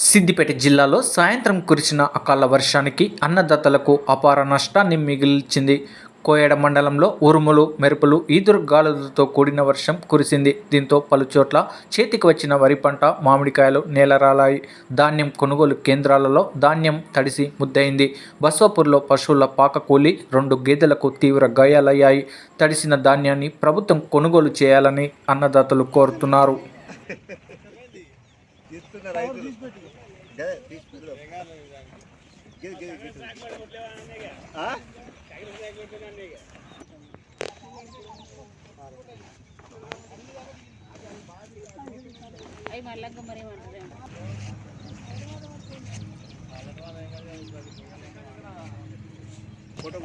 సిద్దిపేట జిల్లాలో సాయంత్రం కురిసిన అకాల వర్షానికి అన్నదాతలకు అపార నష్టాన్ని మిగిల్చింది. కోయడ మండలంలో ఉరుములు, మెరుపులు, ఈదురు గాలులతో కూడిన వర్షం కురిసింది. దీంతో పలుచోట్ల చేతికి వచ్చిన వరి పంట, మామిడికాయలు నేలరాలాయి. ధాన్యం కొనుగోలు కేంద్రాలలో ధాన్యం తడిసి ముద్దయింది. బస్వాపూర్లో పశువుల పాక కూలి 2 గేదెలకు తీవ్ర గాయాలయ్యాయి. తడిసిన ధాన్యాన్ని ప్రభుత్వం కొనుగోలు చేయాలని అన్నదాతలు కోరుతున్నారు. फोटो